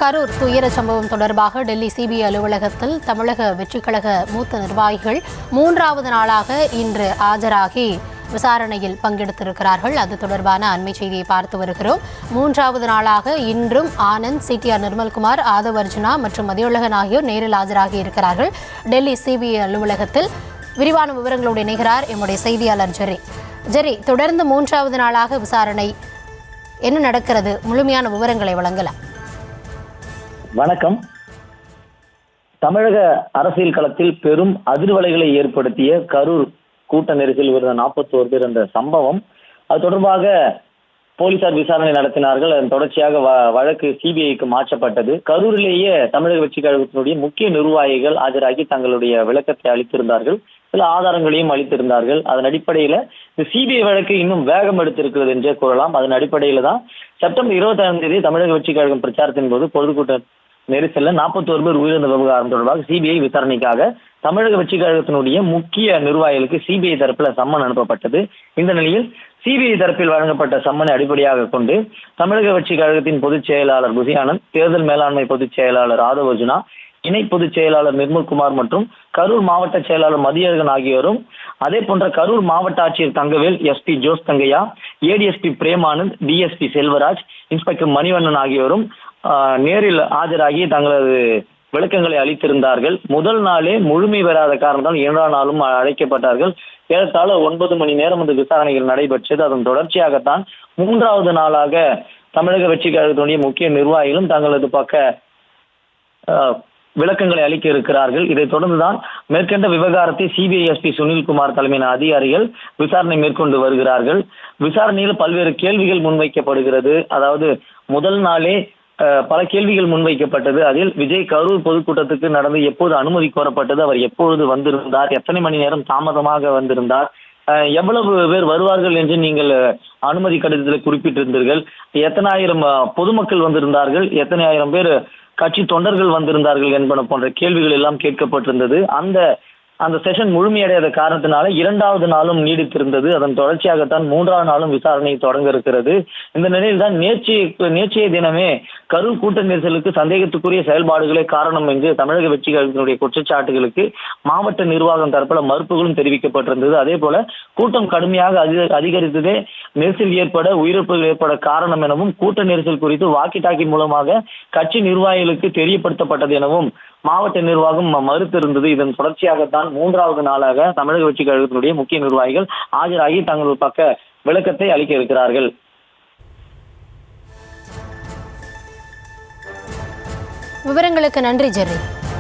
கரூர் துயர சம்பவம் தொடர்பாக டெல்லி சிபிஐ அலுவலகத்தில் தமிழக வெற்றிக்கழக மூத்த நிர்வாகிகள் 3வது நாளாக இன்று ஆஜராகி விசாரணையில் பங்கெடுத்திருக்கிறார்கள். அது தொடர்பான அண்மை செய்தியை பார்த்து வருகிறோம். 3வது நாளாக இன்றும் ஆனந்த், சிடிஆர் நிர்மல்குமார், ஆதவ் அர்ஜுனா மற்றும் மதியழகன் ஆகியோர் நேரில் ஆஜராகி இருக்கிறார்கள். டெல்லி சிபிஐ அலுவலகத்தில் விரிவான விவரங்களோடு இணைகிறார் எம்முடைய செய்தியாளர் ஜெரி. தொடர்ந்து 3வது நாளாக விசாரணை என்ன நடக்கிறது? முழுமையான விவரங்களை வழங்கலாம். வணக்கம். தமிழக அரசியல் களத்தில் பெரும் அதிர்வலைகளை ஏற்படுத்திய கரூர் கூட்ட நெரிசல் விருந்த 41 பேர் என்ற சம்பவம், அது தொடர்பாக போலீசார் விசாரணை நடத்தினார்கள். அதன் தொடர்ச்சியாக வழக்கு சிபிஐக்கு மாற்றப்பட்டது. கரூரிலேயே தமிழக வெற்றி கழகத்தினுடைய முக்கிய நிர்வாகிகள் ஆஜராகி தங்களுடைய விளக்கத்தை அளித்திருந்தார்கள், சில ஆதாரங்களையும் அளித்திருந்தார்கள். அதன் அடிப்படையில இந்த சிபிஐ வழக்கு இன்னும் வேகம் எடுத்திருக்கிறது என்றே கூறலாம். அதன் அடிப்படையில தான் செப்டம்பர் 25ஆம் தேதி தமிழக வெற்றி கழகம் பிரச்சாரத்தின் போது பொதுக்கூட்ட நெரிசல்ல 41 பேர் உயிரிழந்த விவகாரம் தொடர்பாக சிபிஐ விசாரணைக்காக தமிழக வெற்றி கழகத்தினுடைய முக்கிய நிர்வாகிகளுக்கு சிபிஐ தரப்புல சம்மன் அனுப்பப்பட்டது. இந்த நிலையில் சிபிஐ தரப்பில் வழங்கப்பட்ட சம்மனை அடிப்படையாக கொண்டு தமிழக வெற்றி கழகத்தின் பொதுச் செயலாளர் புசியானந்த், தேர்தல் மேலாண்மை பொதுச் செயலாளர் ஆதவ் அர்ஜுனா, இணை பொதுச் செயலாளர் நிர்மல்குமார் மற்றும் கரூர் மாவட்ட செயலாளர் மதியழகன் ஆகியோரும், அதே போன்ற கரூர் மாவட்ட ஆட்சியர் Thangavel, SP Jose Thangaiah, ADSP Premanand, DSP Selvaraj, inspector Manivannan ஆகியோரும் நேரில் ஆஜராகி தங்களது விளக்கங்களை அளித்திருந்தார்கள். முதல் நாளே முழுமை பெறாத காரணத்தால் 2ஆம் நாளும் அழைக்கப்பட்டார்கள். ஏறத்தாழ 9 மணி நேரம் அந்த விசாரணைகள் நடைபெற்றது. அதன் தொடர்ச்சியாகத்தான் 3வது நாளாக தமிழக வெற்றி கழகத்தினுடைய முக்கிய நிர்வாகிகளும் தங்களது பக்க விளக்கங்களை அளிக்க இருக்கிறார்கள். இதைத் தொடர்ந்துதான் மேற்கண்ட விவகாரத்தை சிபிஐ எஸ்பி சுனில்குமார் தலைமையிலான அதிகாரிகள் விசாரணை மேற்கொண்டு வருகிறார்கள். விசாரணையில் பல்வேறு கேள்விகள் முன்வைக்கப்படுகிறது. அதாவது முதல் நாளே பல கேள்விகள் முன்வைக்கப்பட்டது. அதில் விஜய் கரூர் பொதுக்கூட்டத்துக்கு நடந்து எப்போது அனுமதி கோரப்பட்டது, அவர் எப்பொழுது வந்திருந்தார், எத்தனை மணி நேரம் தாமதமாக வந்திருந்தார், எவ்வளவு பேர் வருவார்கள் என்று நீங்கள் அனுமதி கடிதத்தில் குறிப்பிட்டிருந்தீர்கள், எத்தனை ஆயிரம் பொதுமக்கள் வந்திருந்தார்கள், எத்தனை ஆயிரம் பேர் கட்சி தொண்டர்கள் வந்திருந்தார்கள் என்பன போன்ற கேள்விகள் எல்லாம் கேட்கப்பட்டிருந்தது. அந்த செஷன் முழுமையடையாத காரணத்தினால 2வது நாளும் நீடித்திருந்தது. அதன் தொடர்ச்சியாகத்தான் 3வது நாளும் விசாரணை தொடங்க இருக்கிறது. இந்த நிலையில் தான் நேற்றைய தினமே கரூர் கூட்ட நெரிசலுக்கு சந்தேகத்துக்குரிய செயல்பாடுகளே காரணம் என்று தமிழக வெற்றி கழகத்தினுடைய குற்றச்சாட்டுகளுக்கு மாவட்ட நிர்வாகம் தரப்புல மறுப்புகளும் தெரிவிக்கப்பட்டிருந்தது. அதே போல கூட்டம் கடுமையாக அதிகரித்ததே நெரிசல் ஏற்பட, உயிரிழப்புகள் ஏற்பட காரணம் எனவும், கூட்ட நெரிசல் குறித்து வாக்கி டாக்கி மூலமாக கட்சி நிர்வாகிகளுக்கு தெரியப்படுத்தப்பட்டது எனவும் மாவட்ட நிர்வாகம் மறுத்திருந்தது. இதன் தொடர்ச்சியாகத்தான் 3வது நாளாக தமிழக வெற்றி கழகத்தினுடைய முக்கிய நிர்வாகிகள் ஆஜராகி தங்களது பக்க விளக்கத்தை அளிக்க இருக்கிறார்கள். விவரங்களுக்கு நன்றி ஜெரி.